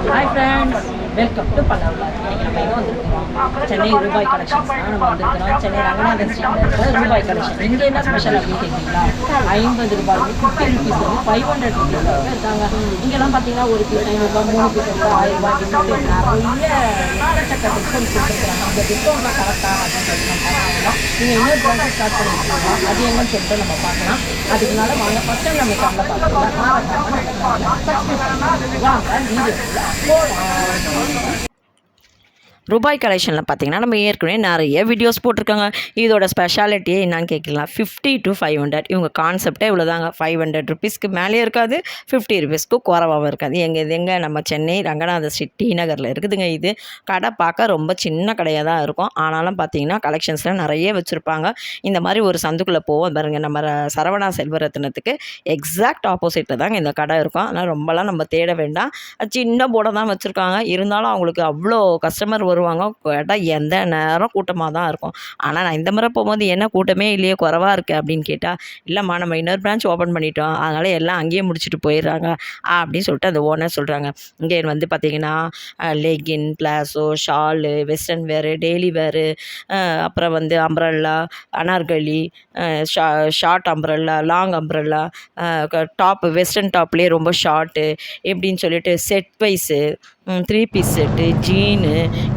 Hi friends, welcome to Pallav. இன்றைக்கி நம்ம எங்கே வந்திருக்கிறோம்? சென்னை ரூபாய் கலெக்ஷன்ஸ் தான் நம்ம வந்திருக்கிறோம். சென்னை ரங்கநாதன் ஸ்ட்ரீட்டில் இருக்கிற ரூபாய் கலெக்ஷன். இங்கே என்ன ஸ்பெஷல் அப்படின்னு கேட்குறீங்களா? 50 ரூபாய்க்கு 50 ருபீஸ் வந்து 500 ருபீஸ் இருக்காங்க. இங்கெல்லாம் பார்த்தீங்கன்னா ஒரு பீஸ் 500 ரூபாய், 3 பீஸ் வந்து 1000 ரூபாய் டிஸ்கவுண்ட், நிறைய எக்கச்சக்க டிஸ்கவுண்ட் கொடுத்துருக்காங்க. அந்த டிஸ்கவுண்ட்லாம் கரெக்டாக அப்படின்னு சொல்லிட்டு நம்ம பார்க்கலாம். நீங்கள் இன்னொரு ப்ரான்ச்சு ஸ்டார்ட் பண்ணிருக்கீங்களா, அது எங்கன்னு சொல்லிட்டு நம்ம பார்க்கலாம். அதுக்குனால வாங்க ஃபஸ்ட் டைம் நம்ம சேனலில் பார்க்கலாம். வாங்க வீடியோக்குள்ள போகலாம். ரூபாய் கலெக்ஷனில் பார்த்தீங்கன்னா நம்ம ஏற்கனவே நிறைய வீடியோஸ் போட்டிருக்காங்க. இதோட ஸ்பெஷாலிட்டியே என்னன்னு கேட்கலாம். 50 to 500 இவங்க கான்செப்டே இவ்வளோதாங்க. 500 ருபீஸ்க்கு மேலே இருக்காது, 50 ருபீஸ்க்கு குறவாகவும் இருக்காது. எங்கே நம்ம சென்னை ரங்கநாத ஸ்ட்ரீட் டி நகரில் இருக்குதுங்க. இது கடை பார்க்க ரொம்ப சின்ன கடையாக தான் இருக்கும். ஆனாலும் பார்த்தீங்கன்னா கலெக்ஷன்ஸ்லாம் நிறைய வச்சுருப்பாங்க. இந்த மாதிரி ஒரு சந்துக்குள்ளே போவோம் பாருங்கள். நம்ம சரவணா செல்வரத்னத்துக்கு எக்ஸாக்ட் ஆப்போசிட்டில் தாங்க இந்த கடை இருக்கும். ஆனால் ரொம்பலாம் நம்ம தேட வேண்டாம். சின்ன போர்டை தான் வச்சுருக்காங்க. இருந்தாலும் அவங்களுக்கு அவ்வளோ கஸ்டமர் வருவாங்க. கடை எந்த நேரம் கூட்டமாக தான் இருக்கும். ஆனால் நான் இந்த முறை போகும்போது என்ன கூட்டமே இல்லையே, குறவாக இருக்குது அப்படின்னு கேட்டால், இல்லைம்மா நம்ம இன்னொரு பிரான்ச் ஓப்பன் பண்ணிட்டோம், அதனால் எல்லாம் அங்கேயே முடிச்சுட்டு போயிடுறாங்க அப்படின்னு சொல்லிட்டு அந்த ஓனர் சொல்கிறாங்க. இங்கே வந்து பார்த்திங்கன்னா leggings, palazzo, shawl, western wear, daily wear, அப்புறம் வந்து umbrella, Anarkali, short umbrella, long umbrella, top, western டாப்லேயே ரொம்ப ஷார்ட்டு இப்படின்னு சொல்லிட்டு set wise, 3 piece set, jean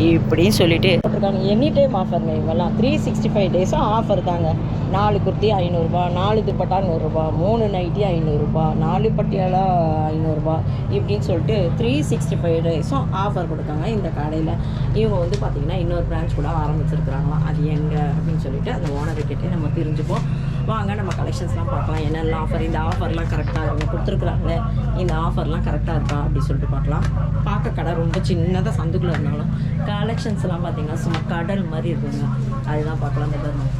இப்படின்னு சொல்லிட்டு போட்டிருக்காங்க. எனி டைம் ஆஃபருங்க. இவெல்லாம் 365 டேஸும் ஆஃபர் தாங்க. 4 குர்த்தி 500 ரூபா, 4 துப்பட்டா 100 ரூபா, 3 நைட்டி 500 ரூபா, 4 பட்டியாலா 500 ரூபா இப்படின்னு சொல்லிட்டு 365 டேஸும் ஆஃபர் கொடுக்காங்க இந்த கடையில். இவங்க வந்து பார்த்திங்கன்னா இன்னொரு பிரான்ச் கூட ஆரம்பிச்சிருக்கிறாங்களாம். அது எங்கே அப்படின்னு சொல்லிட்டு அந்த ஓனர்கிட்டே நம்ம தெரிஞ்சுப்போம். வாங்க நம்ம கலெக்ஷன்ஸ்லாம் பார்க்கலாம். என்னெல்லாம் ஆஃபர், இந்த ஆஃபர்லாம் கரெக்டாக இவங்க கொடுத்துருக்குறாங்களே, இந்த ஆஃபர்லாம் கரெக்டாக இருக்கா அப்படின்னு சொல்லிட்டு பார்க்கலாம். பார்க்க கடை ரொம்ப சின்னதாக சந்துக்குள்ளே இருந்தாலும் கலெக்ஷன்ஸ்லாம் பார்த்திங்கன்னா சும்மா கடல் மாதிரி இருக்குங்க. அதுதான் பார்க்கலாம். அந்த தருணம்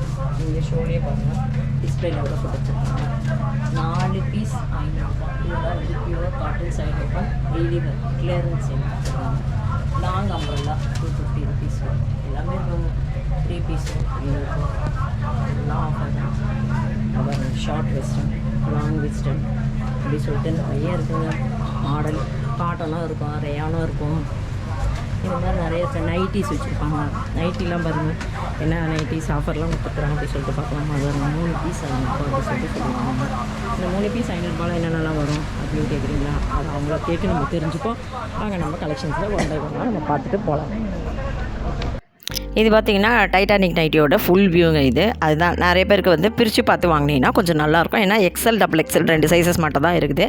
இங்கே ஷோலேயே பாருங்கள், டிஸ்பிளேல கூட கொடுத்துருக்காங்க. 4 பீஸ் 500 ரூபா. இதெல்லாம் வந்து பியூர் காட்டன் சைடு இருக்கும். டெய்லி கிளியரன்ஸ் கொடுத்துருக்காங்க. லாங் அம்ப்ரெல்லா 250 ருபீஸ் எல்லாமே இருக்கும். 3 பீஸ் இருக்கும். எல்லாம் ஆஃபர் தான். அப்புறம் ஷார்ட் வெஸ்டர்ன், லாங் வெஸ்டர்ன் அப்படி சொல்லிட்டு நிறைய இருக்குங்க. மாடல் காட்டனும் இருக்கும், ரேயானும் இருக்கும். இந்த மாதிரி நிறைய நைட்டிஸ் வச்சுருப்பாங்க. நைட்டிலாம் பாருங்கள், என்ன நைட்டிஸ் ஆஃபர்லாம் கொடுத்துருக்குறாங்க அப்படின்னு சொல்லிட்டு பார்க்கலாம். அது ஒரு 3 பீஸ் 500 ரூபா அப்படின்னு சொல்லிட்டு சொல்லியிருக்காங்க. இந்த 3 பீஸ் 500 ரூபாயில் என்னென்னலாம் வரும் அப்படின்னு கேட்குறீங்களா? அது அவங்கள கேட்டு நம்ம தெரிஞ்சுப்போம். வாங்க நம்ம கலெக்ஷன்ஸில் ஒன் பை ஒன்னாக நம்ம பார்த்துட்டு போகலாம். இது பார்த்திங்கன்னா டைட்டானிக் நைட்டியோட ஃபுல் வியூங்க இது. அதுதான் நிறைய பேருக்கு வந்து பிரித்து பார்த்து வாங்கினீங்கன்னா கொஞ்சம் நல்லாயிருக்கும். ஏன்னா எக்ஸல், டபுள் எக்ஸல் 2 சைஸஸ் மட்டும் தான் இருக்குது.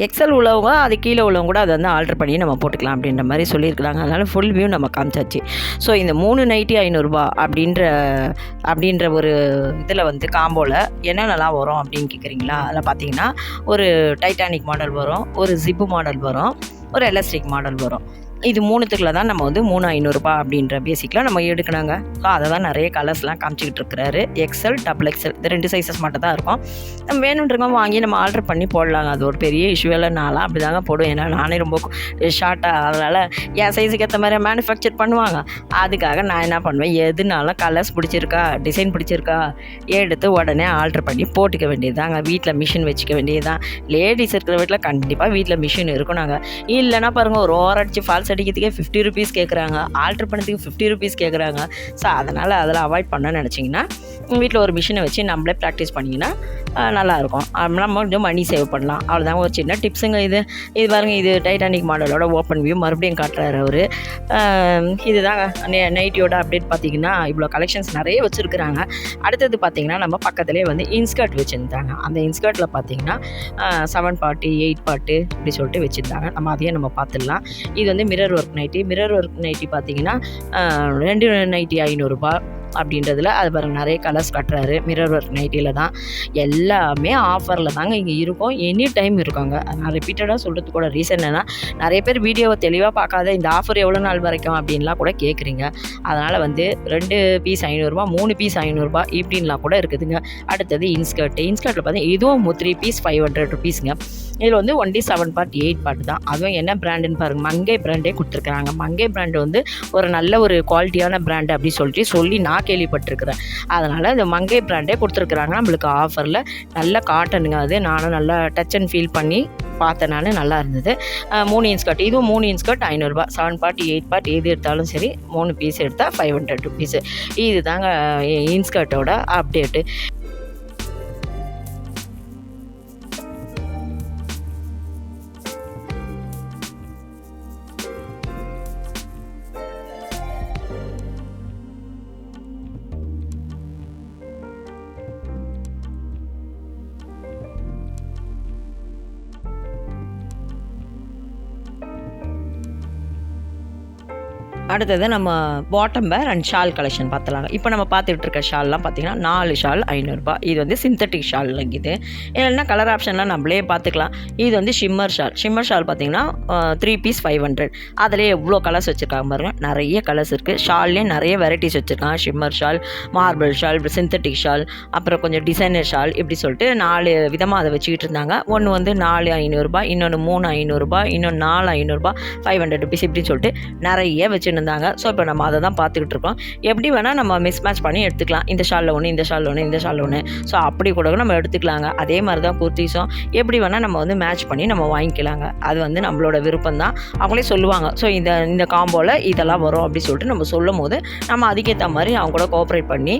எக்ஸல் உள்ளவங்க அது கீழே உள்ளவங்க கூட அதை வந்து ஆல்டர் பண்ணி நம்ம போட்டுக்கலாம் அப்படின்ற மாதிரி சொல்லியிருக்கிறாங்க. அதனால் ஃபுல் வியூ நம்ம காமிச்சாச்சு. ஸோ இந்த 3 நைட்டி 500 ரூபா அப்படின்ற ஒரு இதில் வந்து காம்போவில் என்னென்னலாம் வரும் அப்படின்னு கேட்குறீங்களா? அதில் பார்த்திங்கன்னா ஒரு டைட்டானிக் மாடல் வரும், ஒரு ஜிப்பு மாடல் வரும், ஒரு எலாஸ்டிக் மாடல் வரும். இது 3த்துக்குள்ள தான் நம்ம வந்து 3 500 ரூபா அப்படின்ற பேசிக்கில் நம்ம எடுக்கணுங்க. ஸோ அதை தான் நிறைய கலர்ஸ்லாம் காமிச்சிக்கிட்டு இருக்கிறாரு. எக்ஸல், டபுள் எக்ஸல் இந்த 2 சைஸஸ் மட்டும் தான் இருக்கும். நம்ம வேணுன்றவங்க வாங்கி நம்ம ஆர்டர் பண்ணி போடலாங்க. அது ஒரு பெரிய இஷ்யூ இல்லை. நான்லாம் அப்படி தாங்க போடுவேன். ஏன்னா நானே ரொம்ப ஷார்ட்டாக, அதனால் என் சைஸுக்கு ஏற்ற மாதிரி மேனுஃபேக்சர் பண்ணுவாங்க. அதுக்காக நான் என்ன பண்ணுவேன், எதுனாலும் கலர்ஸ் பிடிச்சிருக்கா, டிசைன் பிடிச்சிருக்கா, எடுத்து உடனே ஆல்ட்ரு பண்ணி போட்டுக்க வேண்டியது தாங்க. வீட்டில் மிஷின் வச்சுக்க வேண்டியது தான். லேடிஸ் இருக்கிற வீட்டில் கண்டிப்பாக வீட்டில் மிஷின் இருக்கும். நாங்கள் இல்லைன்னா பாருங்கள், ஒரு ஓரடிச்சு ஃபால்ஸ் அடிக்கிறதுக்கே 50 ருபீஸ் கேட்குறாங்க, ஆல்ட்ரு பண்ணதுக்கு 50 ருபீஸ் கேட்குறாங்க. ஸோ அதனால் அதில் அவாய்ட் பண்ண நினச்சிங்கன்னா வீட்டில் ஒரு மிஷினை வச்சு நம்மளே ப்ராக்டிஸ் பண்ணிங்கன்னா நல்லாயிருக்கும். நம்ம கொஞ்சம் மணி சேவ் பண்ணலாம். அவ்வளோதாங்க, ஒரு சின்ன டிப்ஸுங்க இது. இது பாருங்கள், இது டைட்டானிக் மாடலோட ஓப்பன் வியூ மறுபடியும் காட்டுறாரு அவர். இதுதாங்க நைட்டியோட அப்டேட். பார்த்திங்கன்னா இவ்வளோ கலெக்ஷன்ஸ் நிறைய வச்சுருக்குறாங்க. அடுத்தது பார்த்திங்கன்னா நம்ம பக்கத்துலேயே வந்து இன்ஸ்கர்ட் வச்சுருந்தாங்க. அந்த இன்ஸ்கர்ட்டில் பார்த்திங்கன்னா 7 பார்ட்டு 8 பார்ட்டு இப்படி சொல்லிட்டு வச்சுருந்தாங்க. நம்ம அதையே நம்ம பார்த்துடலாம். இது வந்து மிரர் ஒர்க் நைட்டி பார்த்திங்கன்னா 2 நைட்டி 500 ரூபா அப்படின்றதுல அது பாருங்க நிறைய கலர்ஸ் கட்டுறாரு. மிரர் ஒர்க் நைட்டியில் தான் எல்லாமே ஆஃபரில் தாங்க இங்கே இருக்கும். எனி டைம் இருக்காங்க. நான் ரிப்பீட்டடாக சொல்கிறதுக்கு கூட ரீசன் என்னென்னா, நிறைய பேர் வீடியோவை தெளிவாக பார்க்காத இந்த ஆஃபர் எவ்வளோ நாள் வரைக்கும் அப்படின்லாம் கூட கேட்குறீங்க. அதனால் வந்து 2 பீஸ் 500 ரூபா, 3 பீஸ் 500 ரூபா இப்படின்லாம் கூட இருக்குதுங்க. அடுத்தது இன்ஸ்கர்ட்டில் பார்த்தீங்கன்னா இதுவும் 3 பீஸ் 500 ருபீஸுங்க. இதில் வந்து ஒன்லி 7 பார்ட் 8 பார்ட் தான். அதுவும் என்ன பிராண்டுன்னு பாருங்கள், மங்கை பிராண்டே கொடுத்துருக்குறாங்க. மங்கை பிராண்டு வந்து ஒரு நல்ல ஒரு குவாலிட்டியான பிராண்டு அப்படி சொல்லி நான் கேள்விப்பட்டிருக்கிறேன். அதனால் இந்த மங்கை பிராண்டே கொடுத்துருக்குறாங்க நம்மளுக்கு ஆஃபரில். நல்ல காட்டனுங்க அது. நானும் நல்லா டச் அண்ட் ஃபீல் பண்ணி பார்த்தேன், நான் நல்லா இருந்தது. 3 இன்ச் கட், இதுவும் 3 இன்ச் கட் 500 ரூபா. 7 பார்ட் 8 பார்ட் எது எடுத்தாலும் சரி 3 பீஸ் எடுத்தால் 500 ருபீஸு. இது தாங்க இன்ஸ்கர்ட்டோட அப்டேட்டு. அடுத்தது நம்ம bottom wear and shawl collection பார்த்துலாங்க. இப்போ நம்ம பார்த்துட்டு இருக்க ஷால்லாம் பார்த்தீங்கன்னா 4 ஷால் 500 ரூபா. இது வந்து சிந்தட்டிக் ஷால் இது. இல்லைன்னா கலர் ஆப்ஷன்லாம் நம்மளே பார்த்துக்கலாம். இது வந்து ஷிம்மர் ஷால் பார்த்தீங்கன்னா 3 பீஸ் 500. அதிலே எவ்வளோ கலர்ஸ் வச்சுருக்காங்க பாருங்கள், நிறைய கலர்ஸ் இருக்குது. ஷால்லேயே நிறைய வெரைட்டிஸ் வச்சுருக்காங்க. Shimmer shawl, marble shawl, synthetic shawl, அப்புறம் கொஞ்சம் டிசைனர் ஷால், இப்படி சொல்லிட்டு 4 விதமாக அதை வச்சுக்கிட்டு இருந்தாங்க. ஒன்று வந்து 4 500 ரூபா, இன்னொன்று 3 500 ரூபா, இன்னொன்று 4 500 ரூபா, 500 ருபீஸ் இப்படின்னு சொல்லிட்டு நிறைய வச்சு இருந்தாங்க. ஸோ இப்போ நம்ம அதை தான் பார்த்துக்கிட்டு இருக்கோம். எப்படி வேணால் நம்ம மிஸ் மேட்ச் பண்ணி எடுத்துக்கலாம். இந்த ஷாலில் ஒன்று, இந்த ஷாலில் ஒன்று, இந்த ஷாலில் ஒன்று. ஸோ அப்படி கூட நம்ம எடுத்துக்கலாங்க. அதே மாதிரி தான் குர்த்திஸும் எப்படி வேணால் நம்ம வந்து மேட்ச் பண்ணி நம்ம வாங்கிக்கலாங்க. அது வந்து நம்மளோட விருப்பம் தான். அவங்களே சொல்லுவாங்க, ஸோ இந்த காம்போவில் இதெல்லாம் வரும் அப்படி சொல்லிட்டு நம்ம சொல்லும் போது நம்ம அதுக்கேற்ற மாதிரி அவங்க கூட கோஆப்ரேட் பண்ணி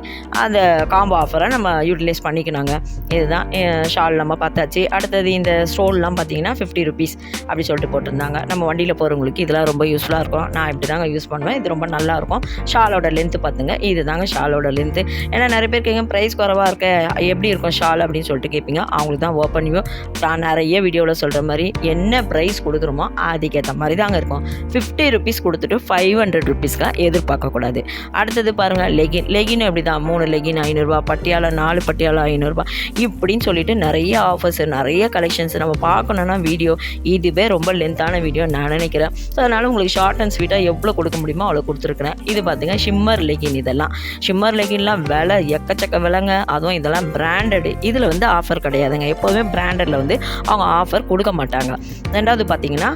அந்த காம்போ ஆஃபரை நம்ம யூட்டிலைஸ் பண்ணிக்கணுங்க. இதுதான் ஷால் நம்ம பார்த்தாச்சு. அடுத்தது இந்த ஸ்டோல்லாம் பார்த்தீங்கன்னா 50 ருபீஸ் அப்படி சொல்லிட்டு போட்டிருந்தாங்க. நம்ம வண்டியில் போகிறவங்களுக்கு இதெல்லாம் ரொம்ப யூஸ்ஃபுல்லாக இருக்கும். நான் இப்படி தாங்க யூஸ் பண்ணுவேன். இது ரொம்ப நல்லாயிருக்கும். ஷாலோட லென்த்து பார்த்துங்க, இது தாங்க ஷாலோட லென்த்து. ஏன்னா நிறைய பேர் கேட்க ப்ரைஸ் குறவாக இருக்க எப்படி இருக்கும் ஷால் அப்படின்னு சொல்லிட்டு கேட்பீங்க. அவங்களுக்கு தான் ஓப்பன் வியூ நான் நிறைய வீடியோவில் சொல்கிற மாதிரி என்ன ப்ரைஸ் கொடுக்குறோமோ அதுக்கேற்ற மாதிரி தாங்க இருக்கும். 50 ருபீஸ் கொடுத்துட்டு 500 ருபீஸ்க்காக எதிர்பார்க்கக்கூடாது. அடுத்தது பாருங்கள், லெகின் எப்படி தான் 3 லெகின் 500 ரூபா, பட்டியாலா 4 பட்டியாலா 500 ரூபா இப்படின்னு சொல்லிட்டு நிறைய ஆஃபர்ஸ், நிறைய கலெக்ஷன்ஸ் நம்ம பார்க்கணுன்னா வீடியோ இதுவே ரொம்ப லென்த்தான வீடியோ நான் நினைக்கிறேன். ஸோ அதனால் உங்களுக்கு ஷார்ட் அண்ட் ஸ்வீட்டாக எவ்வளோ கொடுக்க முடியுமோ அவ்வளோ கொடுத்துருக்குறேன். இது பார்த்திங்க ஷிம்மர் லெகின். இதெல்லாம் ஷிம்மர் லெகின்லாம் விலை எக்கச்சக்க விலைங்க. அதுவும் இதெல்லாம் பிராண்டடு. இதில் வந்து ஆஃபர் கிடையாதுங்க. எப்போதுமே பிராண்டடில் வந்து அவங்க ஆஃபர் கொடுக்க மாட்டாங்க. ரெண்டாவது பார்த்திங்கன்னா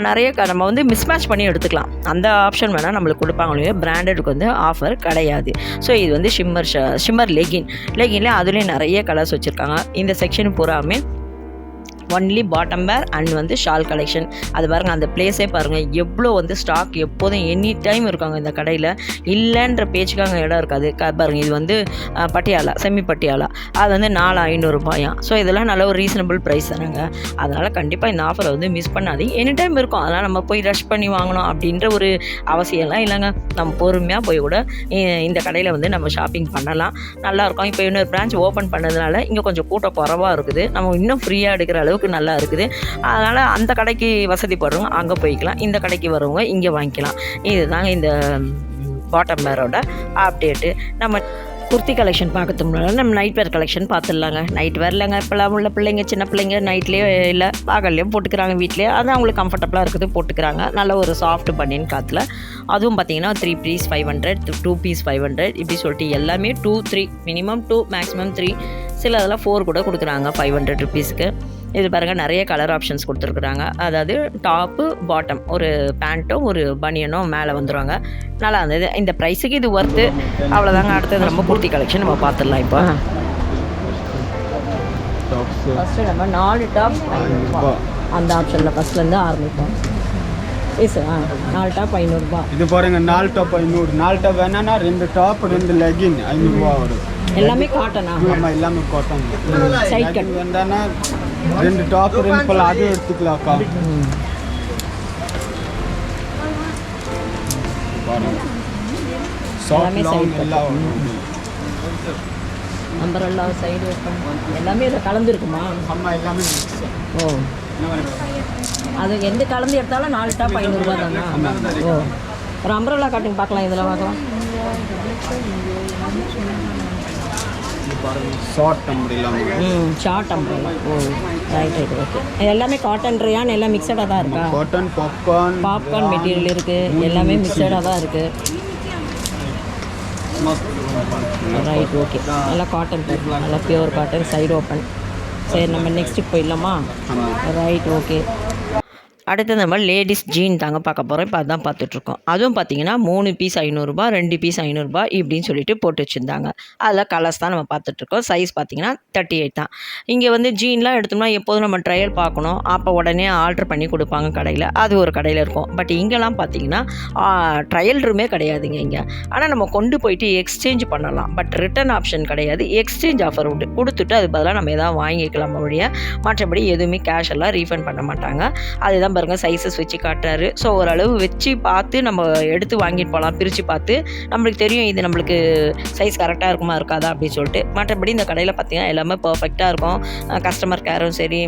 நிறைய நம்ம வந்து மிஸ்மேட்ச் பண்ணி எடுத்துக்கலாம். அந்த ஆப்ஷன் வேணால் நம்மளுக்கு கொடுப்பாங்க. பிராண்டடுக்கு வந்து ஆஃபர் கிடையாது. ஸோ இது வந்து ஷிம்மர் லெகின்ல அதுலேயும் நிறைய கலர்ஸ் வச்சுருக்காங்க. இந்த செக்ஷன் பூராமே ஒன்லி பாட்டம் வேர் அண்ட் வந்து ஷால் கலெக்ஷன். அது பாருங்கள், அந்த பிளேஸே பாருங்கள் எவ்வளோ வந்து ஸ்டாக் எப்போதும் எனி டைம் இருக்காங்க இந்த கடையில். இல்லைன்ற பேச்சுக்காக இடம் இருக்காது. பாருங்கள், இது வந்து பட்டியாலா, செமி பட்டியாலா, அது வந்து 4 500 ரூபாயாம். ஸோ இதெல்லாம் நல்ல ஒரு ரீசனபிள் ப்ரைஸ் தானேங்க. அதனால் கண்டிப்பாக இந்த ஆஃபரை வந்து மிஸ் பண்ணாதீங்க. எனி டைம் இருக்கும். அதனால் நம்ம போய் ரஷ் பண்ணி வாங்கணும் அப்படின்ற ஒரு அவசியம்லாம் இல்லைங்க. நம்ம பொறுமையாக போய் கூட இந்த கடையில் வந்து நம்ம ஷாப்பிங் பண்ணலாம். நல்லாயிருக்கும். இப்போ இன்னொரு பிரான்ச் ஓப்பன் பண்ணதுனால இங்கே கொஞ்சம் கூட்டம் குறவாக இருக்குது. நம்ம இன்னும் ஃப்ரீயாக எடுக்கிற அளவுக்கு நல்லா இருக்குது. அதனால் அந்த கடைக்கு வசதிப்படுறவங்க அங்கே போய்க்கலாம், இந்த கடைக்கு வரவங்க இங்கே வாங்கிக்கலாம். இதுதாங்க இந்த பாட்டம் வேரோட அப்டேட்டு. நம்ம குர்த்தி கலெக்ஷன் பார்க்கறதுக்கு முன்னாடி நம்ம நைட் வேர் கலெக்ஷன் பார்த்துடலாங்க. நைட் வேர் இல்லைங்க, இப்போலாம் உள்ள பிள்ளைங்க, சின்ன பிள்ளைங்க நைட்லேயே இல்லை பகல்லையும் போட்டுக்கிறாங்க. வீட்லேயே அது அவங்களுக்கு கம்ஃபர்டபுளாக இருக்குது போட்டுக்கிறாங்க. நல்ல ஒரு சாஃப்ட் பனியன் காற்றுல. அதுவும் பார்த்திங்கன்னா 3 பீஸ் 500, 2 பீஸ் 500 இப்படி சொல்லிட்டு எல்லாமே 2 3 மினிமம் 2 மேக்ஸிமம் 3, சில அதெல்லாம் 4 கூட கொடுக்குறாங்க 500 ருபீஸ்க்கு. இது பாருங்கள், நிறைய கலர் ஆப்ஷன்ஸ் கொடுத்துருக்குறாங்க. அதாவது டாப்பு பாட்டம், ஒரு பேண்ட்டும் ஒரு பனியனும் மேலே வந்துடுவாங்க. நல்லா இருந்தது. இந்த ப்ரைஸுக்கு இது ஒர்த்து. அவ்வளோதாங்க. அடுத்தது நம்ம குர்த்தி கலெக்ஷன் நம்ம பார்த்துடலாம். இப்போ ஃபஸ்ட்டு நம்ம 4 டாப் அந்த ஆப்ஷனில் ஃபஸ்ட்லேருந்து ஆரம்பிப்போம். சார் 4 டாப் 500 ரூபா. இது பாருங்கள், 4 டாப் 500. 4 டாப் வேணான்னா 2 டாப் 2 லெகின் 500 ரூபா வரும். எல்லாமே காட்டனா? ஆமாம், எல்லாமே காட்டன். சைட் கட் வேண்டானா 2 டாப் 2 பல அது எடுத்துக்கலாம்க்கா. எல்லாமே சைட் எல்லாம் அம்பரல்லா சைடு ஓப்பன் எல்லாமே இதில் கலந்துருக்குமா? ஆமாம், எல்லாமே. ஓ, அது எந்த கலந்து எடுத்தாலும் 4 டாப் 500 ரூபா தானா? ஓ, ஒரு அம்பரல்லா காட்டுங்க பார்க்கலாம். இதில் பார்க்கலாம். Short umbrella. Short umbrella. Oh, right okay. எல்லாமே காட்டன் ரயான் எல்லாம் மிக்சடாக தான் இருக்கா? காட்டன், பாப்கார்ன் மெட்டீரியல் இருக்குது. எல்லாமே மிக்சடாக தான் இருக்குது. Right okay. நல்லா காட்டன், நல்லா பியூர் காட்டன், சைடு ஓப்பன். சரி, நம்ம நெக்ஸ்ட்டு போயிடலாமா? ஆமாம். Right, okay. அடுத்து நம்ம லேடீஸ் ஜீன் தாங்க பார்க்க போகிறோம். இப்போ அதான் பார்த்துட்ருக்கோம். அதுவும் பார்த்தீங்கன்னா 3 பீஸ் ரூ. 500, 2 பீஸ் ரூ. 500 இப்படின்னு சொல்லிட்டு போட்டு வச்சுருந்தாங்க. அதில் கலர்ஸ் தான் நம்ம பார்த்துட்ருக்கோம். சைஸ் பார்த்தீங்கன்னா 38 தான். இங்கே வந்து ஜீன்லாம் எடுத்தோம்னா எப்போதும் நம்ம ட்ரையல் பார்க்கணும். அப்போ உடனே ஆல்ட்ரு பண்ணி கொடுப்பாங்க கடையில். அது ஒரு கடையில் இருக்கும். பட் இங்கெல்லாம் பார்த்தீங்கன்னா ட்ரையல் ரூமே கிடையாதுங்க இங்கே. ஆனால் நம்ம கொண்டு போயிட்டு எக்ஸ்சேஞ்ச் பண்ணலாம். பட் ரிட்டர்ன் ஆப்ஷன் கிடையாது. எக்ஸ்சேஞ்ச் ஆஃபர் உண்டு. கொடுத்துட்டு அது பதிலாக நம்ம எதாவது வாங்கிக்கலாம் ஒழிய மற்றபடி எதுவுமே கேஷ் எல்லாம் ரீஃபண்ட் பண்ண மாட்டாங்க. அதுதான் பாருங்க சைஸஸ் வச்சு காட்டுறாரு. ஸோ ஓரளவு வச்சு பார்த்து நம்ம எடுத்து வாங்கிட்டு போகலாம். பிரித்து பார்த்து நம்மளுக்கு தெரியும் இது நம்மளுக்கு சைஸ் கரெக்டாக இருக்குமா இருக்காதா அப்படின்னு சொல்லிட்டு. மற்றபடி இந்த கடையில் பார்த்தீங்கன்னா எல்லாமே பர்ஃபெக்டாக இருக்கும். கஸ்டமர் கேரும் சரி,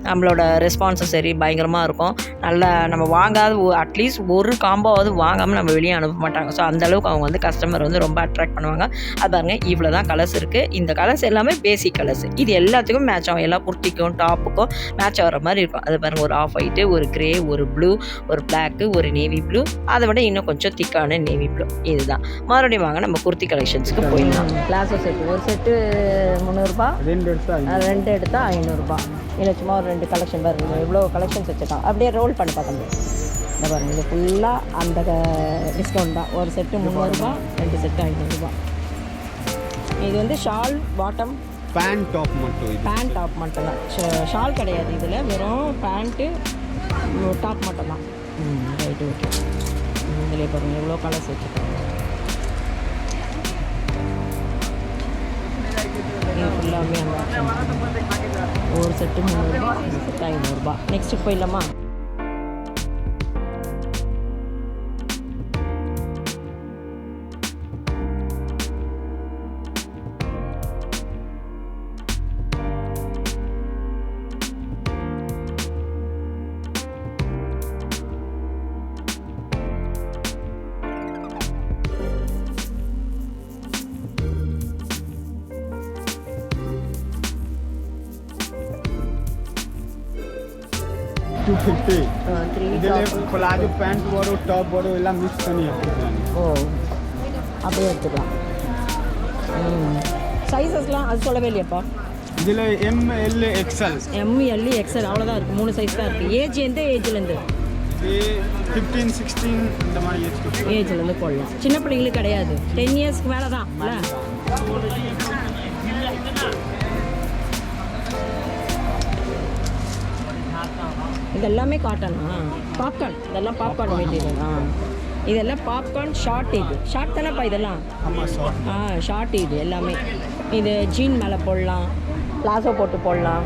நம்மளோட ரெஸ்பான்ஸும் சரி பயங்கரமாக இருக்கும். நல்லா நம்ம வாங்காத அட்லீஸ்ட் ஒரு காம்போவாவது வாங்காமல் நம்ம வெளியே அனுப்ப மாட்டாங்க. ஸோ அந்தளவுக்கு அவங்க வந்து கஸ்டமர் வந்து ரொம்ப அட்ராக்ட் பண்ணுவாங்க. அது பாருங்க இவ்வளோ தான் கலர்ஸ் இருக்குது. இந்த கலர்ஸ் எல்லாமே பேசிக் கலர்ஸ். இது எல்லாத்துக்கும் மேட்ச் ஆகும். எல்லா குர்த்திக்கும் டாப்புக்கும் மேட்ச் ஆகிற மாதிரி இருக்கும். அது பாருங்கள் ஒரு ஆஃப் ஒயிட்டு, ஒரு கிரே, ஒரு ப்ளூ, ஒரு பிளாக்கு, ஒரு நேவி ப்ளூ, அதை விட இன்னும் கொஞ்சம் திக்கான நேவி ப்ளூ. இதுதான். மறுபடியும் வாங்க நம்ம குர்த்தி கலெக்ஷன்ஸ்க்கு போயிடலாம். பிளாசோ செட்டு ஒரு செட்டு 300, 2 எடுத்தால் 500. இல்லை சும்மா ஒரு 2 கலெக்ஷன் பாருங்க இவ்வளோ கலெக்ஷன்ஸ் வச்சுருக்கான். அப்படியே ரோல் பண்ணி பார்க்க முடியும். இந்த பாருங்க இது ஃபுல்லாக அந்த டிஸ்கவுண்ட் தான். ஒரு செட்டு 300, 2 செட்டு 500. இது வந்து ஷால் பாட்டம் பேண்ட் டாப் மட்டும். பேண்ட் டாப் மட்டும் தான். ஷால் கிடையாது இதில். வெறும் பேண்ட்டு டாப் மட்டும் தான். Right, okay. இதில் பாருங்கள் எவ்வளோ கலர்ஸ் வச்சுருக்காங்க. இது ஃபுல்லாமே அந்த ஆப்ஷன். ஒரு செட்டு 300, ஒரு செட்டு 500. நெக்ஸ்ட்டு போயிடலாமா? இதில் பிளாஜோ பேண்ட் வரும், டாப் வரும், எல்லாம் மிக்ஸ் பண்ணி எடுத்துக்கலாம். ஓ, அப்படியே எடுத்துக்கலாம். சைஸஸ்லாம் அது சொல்லவே இல்லையாப்பா? இதில் ML XL. ML XL அவ்வளோதான் இருக்குது. 3 சைஸ் தான் இருக்குது. ஏஜ் எந்த ஏஜ்லேருந்து? இது 15, 16 இந்த மாதிரி ஏஜ்லேருந்து போடலாம். சின்ன பிள்ளைங்களுக்கு கிடையாது. 10 இயர்ஸ்க்கு மேலே தான் இல்லை? இதெல்லாமே காட்டனா? பாப்கார்ன். இதெல்லாம் பாப்கார்ன் மெட்டீரியலா? இதெல்லாம் பாப்கார்ன் ஷார்ட். இது ஷார்ட் தானேப்பா இதெல்லாம்? ஷார்ட் இது எல்லாமே. இது ஜீன் மேலே போடலாம், பிளாசோ போட்டு போடலாம்,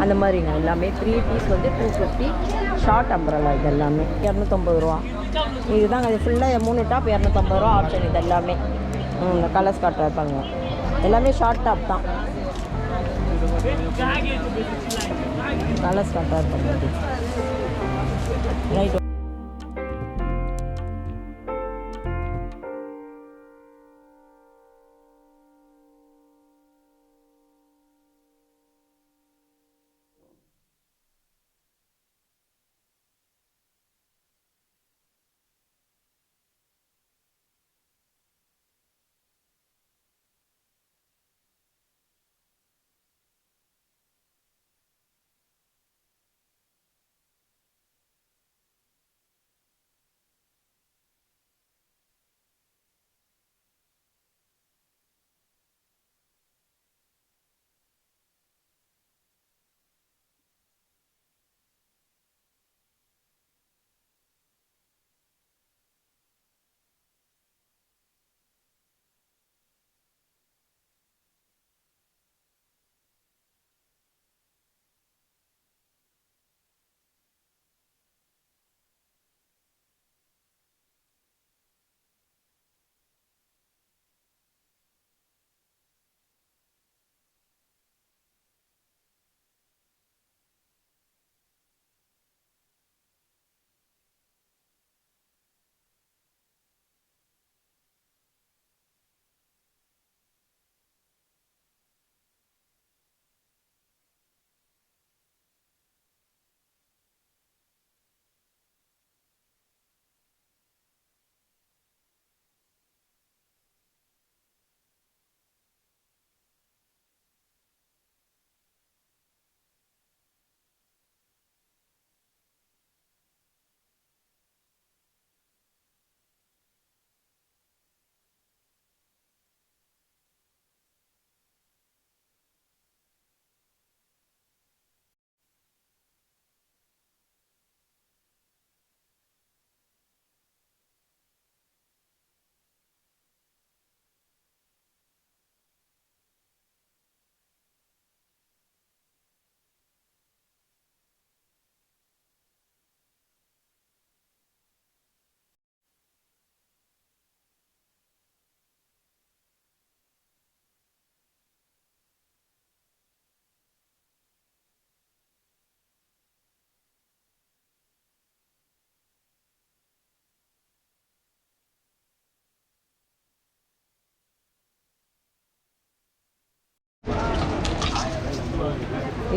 அந்த மாதிரிங்க. எல்லாமே 3 பீஸ் வந்து 250. ஷார்ட் அம்பரலா இது எல்லாமே 250 இதுதாங்க. இது ஃபுல்லாக 3 டாப் 250 ஆப்ஷன். இது எல்லாமே இந்த கலர்ஸ் காட்டுற இருப்பாங்க. எல்லாமே ஷார்ட் டாப் தான். கலர்ஸ் காட்டுற இருப்பாங்க. ரைட்.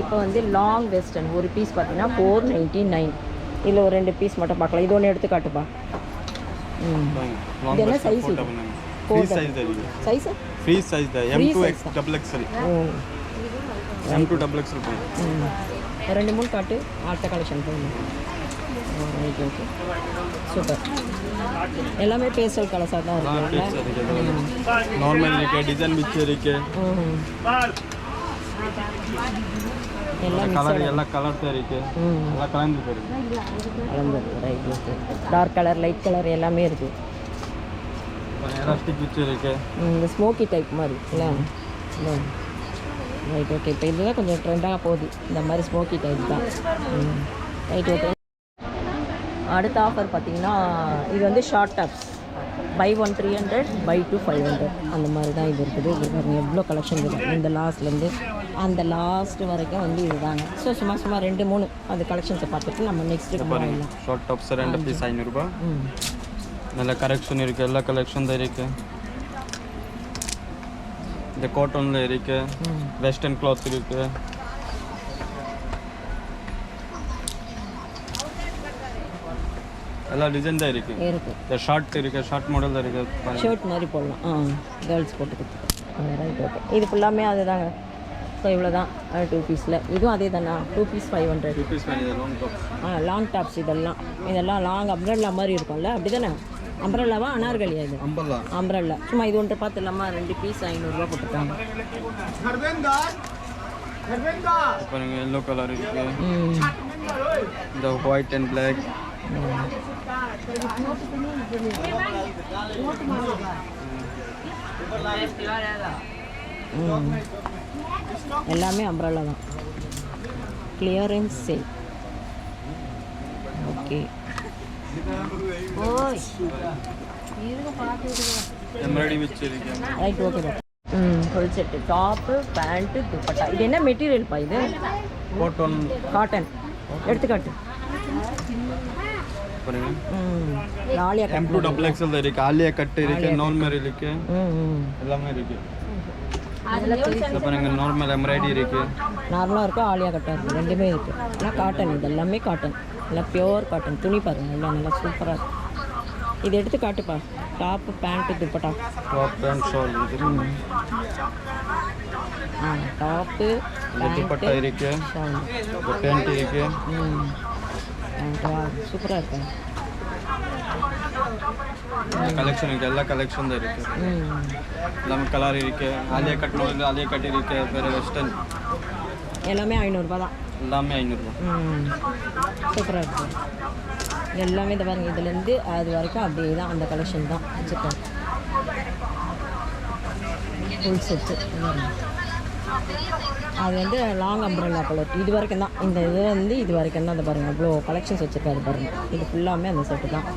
இப்போ வந்து லாங் வெஸ்டர்ன் ஒரு பீஸ் பார்த்தீங்கன்னா 499. இதில் ஒரு 2 பீஸ் மட்டும் பார்க்கலாம். இது ஒன்று எடுத்து காட்டுப்பா. இது என்ன சைஸ்? இது फ्री साइज है ये சைஸ் फ्री साइज है Free M2 size double XL M2 double XL ரெண்டு மூணு காட்டு அடுத்த கலெக்ஷன் போகணும். Right okay super. எல்லாமே பேஸ்டல் கலர்ஸாக தான் இருக்குல்ல. நார்மல் இருக்கு டிசைன் மிச்சம் இருக்கு எல்லாம் கலர் எல்லா கலர் தான் இருக்கு எல்லா கலந்து இருக்கு கலந்து right okay. Dark colour light colour எல்லாமே இருக்குது. எலாஸ்டிக் மிச்சம் இருக்கு இந்த ஸ்மோக்கி டைப் மாதிரி இல்லை ரைட் ஓகே. இப்போ இதுதான் கொஞ்சம் ட்ரெண்டாக போகுது இந்த மாதிரி ஸ்மோக்கி டைப் தான். Right okay. அடுத்த ஆஃபர் பார்த்தீங்கன்னா இது வந்து ஷார்ட் டாப்ஸ் பை 1 300 பை 2 500 அந்த மாதிரி தான் இது இருக்குது. இது பாருங்கள் எவ்வளோ கலெக்ஷன் இருக்குது. இந்த லாஸ்ட்லேருந்து அந்த லாஸ்ட் வரைக்கும் வந்து இதுதாங்க. ஸோ சும்மா 2-3 அந்த கலெக்ஷன்ஸை பார்த்துட்டு நம்ம நெக்ஸ்ட்டு போயிடலாம். ஷார்ட் டாப்ஸ் 2 பீஸ் 500 ரூபாய். நல்ல கலெக்ஷன் இருக்குது எல்லா கலெக்ஷன் தான் இருக்குது. இந்த காட்டனில் இருக்குது வெஸ்டர்ன் கிளாத் இருக்குது எல்லா டிசைன் தான் இருக்குது. இந்த ஷார்ட் இருக்குது ஷார்ட் மாடல் தான் இருக்குது. ஷர்ட் மாதிரி போடலாம் கேர்ள்ஸ் போட்டு கொடுத்துருக்கேன். Right okay. இது ஃபுல்லாமே அதுதாங்க. ஸோ இவ்வளோ தான் 2 பீஸில். இதுவும் அதே தானா 2 piece 500. 2 piece long top long tops இதெல்லாம் லாங் அம்ப்ரெல்லா மாதிரி இருக்கும்ல அப்படி தானே? அம்ப்ரெல்லாவா அனார்கலியா? இது அம்ப்ரெல்லா. சும்மா இது ஒன்று பார்த்து இல்லாமல் 2 பீஸ் 500 ரூபா போட்டுருக்காங்க. பாருங்க எல்லோ கலர் இருக்கு இந்த ஒயிட் அண்ட் பிளாக் எல்லாமே அம்ப்ரெல்லா தான். Clearance sale. ஓகே எம்ப்ராய்டரி வச்சு இருக்கு. Right okay. Full set top pant dupatta. இது என்ன மெட்டீரியல்ப்பா? இது காட்டன். எடுத்துக்காட்டு பாருங்க. Alia cut M2 double XL தான் இருக்கு. ஆலியா கட் இருக்கு நார்மல் இருக்கு எல்லாமே இருக்கு. இது பாருங்க நார்மல் எம்ப்ராய்டரி இருக்கு நார்மலாக இருக்கும் ஆலியா கட்டாக இருக்குது ரெண்டுமே இருக்குது. ஆனால் காட்டன் இது எல்லாமே காட்டன் எல்லாம் பியோர் காட்டன். துணி பாருங்க எல்லாம் நல்லா சூப்பராக இருக்குது. இது எடுத்து காட்டுப்பா. Top pant dupatta. Top pant shawl இருக்கு டாப்பு துப்பட்டா இருக்கு பேண்ட் இருக்கு சூப்பராக இருக்கு. கலெக்ஷன் இருக்கு எல்லா கலெக்ஷன் தான் இருக்கு எல்லாமே கலர் இருக்கு. Alia cut model Alia cut இருக்கு வேறு வெஸ்டர்ன் எல்லாமே 500 ரூபா தான். எல்லாமே 500 ரூபா. சூப்பராக இருக்கும் எல்லாமே. இந்த பாருங்க இதுலேருந்து அது வரைக்கும் அப்படியே தான் அந்த கலெக்ஷன் தான் வச்சுருக்கேன். ஃபுல் செட்டு அது வந்து லாங் அம்ப்ரெல்லா கலர் இது வரைக்கும் தான். இந்த இது வந்து இது வரைக்கும் தான். அந்த பாருங்கள் அவ்வளோ கலெக்ஷன்ஸ் வச்சுருக்காரு பாருங்கள். இது ஃபுல்லாமே அந்த செட்டு தான்.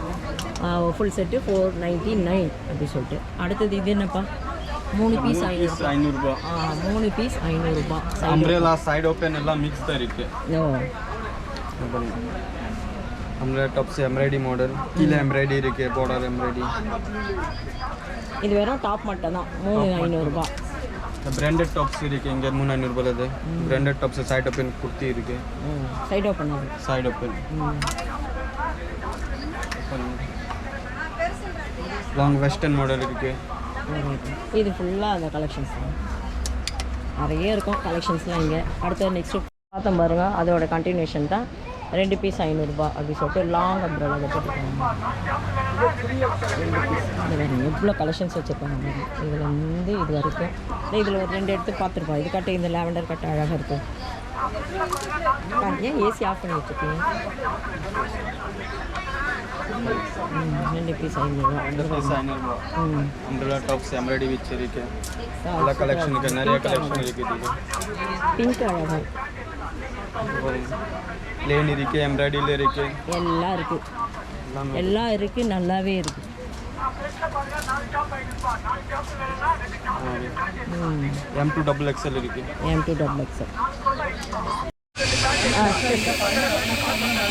ஃபுல் செட்டு 499 அப்படி சொல்லிட்டு. அடுத்தது இது என்னப்பா? 3 பீஸ் 500 ரூபா. 3 பீஸ் 500 ரூபா. அம்ப்ரெல்லா சைடு ஓப்பன் எல்லாம் மிக்ஸ் தான் இருக்கு. அம்ப்ரெல்லா டாப்ஸ் எம்ப்ராய்டரி மாடல் கீழே எம்ப்ராய்டரி இருக்கு பார்டர் எம்ப்ராய்டரி. இது வெறும் டாப் மட்டும் தான் 3,500 ரூபா. பிராண்டட் டாப்ஸ் இருக்கு இங்கே 3,500 ரூபாய். அது branded tops side open kurti இருக்கு. Side open side open long western model இருக்கு. இது ஃபுல்லாக அந்த கலெக்ஷன்ஸ் தான் நிறைய இருக்கும். கலெக்ஷன்ஸ்லாம் இங்கே அடுத்த நெக்ஸ்ட்டு பார்த்தோம் பாருங்க. அதோட கண்டினியூஷன் தான் 2 பீஸ் 500 ரூபா அப்படி சொல்லிட்டு லாங் அம்ப்ரெல்லா போட்டுருக்காங்க. எவ்வளோ கலெக்ஷன்ஸ் வச்சுருக்காங்க இதில் வந்து இது வரைக்கும். இதில் ஒரு 2 எடுத்து பார்த்துருப்போம். இது கட்டு இந்த லேவண்டர் கட்டு அழகாக இருக்கும். ஏன் ஏசி ஆஃப் பண்ணி வச்சுருக்கீங்க? 2 பீஸ் 500 ரூபா. 2 பீஸ் 500 ரூபா. அம்ப்ரெல்லா டாப்ஸ் எம்ப்ராய்டரி வச்சு இருக்கு எல்லா கலெக்ஷன் இருக்கு. நிறைய கலெக்ஷன் இருக்குது. பிங்க் அழகாக பிளேன் இருக்கு எம்ப்ராய்டரியில் இருக்கு எல்லாம் இருக்குது. எல்லாம் இருக்குது நல்லாவே இருக்குது. M2 டபுள் எக்ஸ்எல் இருக்கு. M2 டபுள் எக்ஸ்எல்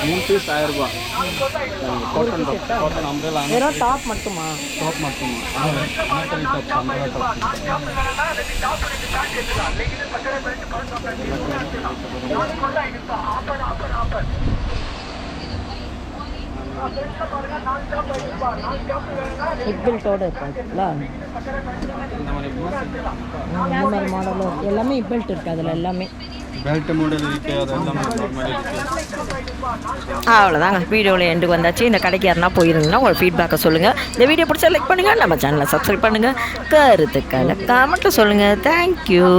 மூணு பீஸ் 1000 ரூபாய். காட்டன் அம்ப்ரெல்லா வெறும் டாப் மட்டுமா? டாப் மட்டும். Anarkali top umbrella top. Hip பெல்ட்டோடு இருக்காங்களா? இந்த மாதிரி இந்த மாதிரி மாடலும் எல்லாமே ஹிப் பெல்ட் இருக்குது அதில் எல்லாமே. பெல்ட் மாடல் இருக்கு, அது எல்லாமே நார்மல் இருக்கு. அவ்வளோதாங்க, வீடியோவில் எண்டுக்கு வந்தாச்சு. இந்த கடைக்கு யாருன்னா போயிருந்தீங்கன்னா உங்கள் ஃபீட்பேக்கை சொல்லுங்கள். இந்த வீடியோ பிடிச்சா லைக் பண்ணுங்கள், நம்ம சேனலை சப்ஸ்கிரைப் பண்ணுங்கள், கருத்துக்களை கமெண்ட்டை சொல்லுங்கள். தேங்க்யூ.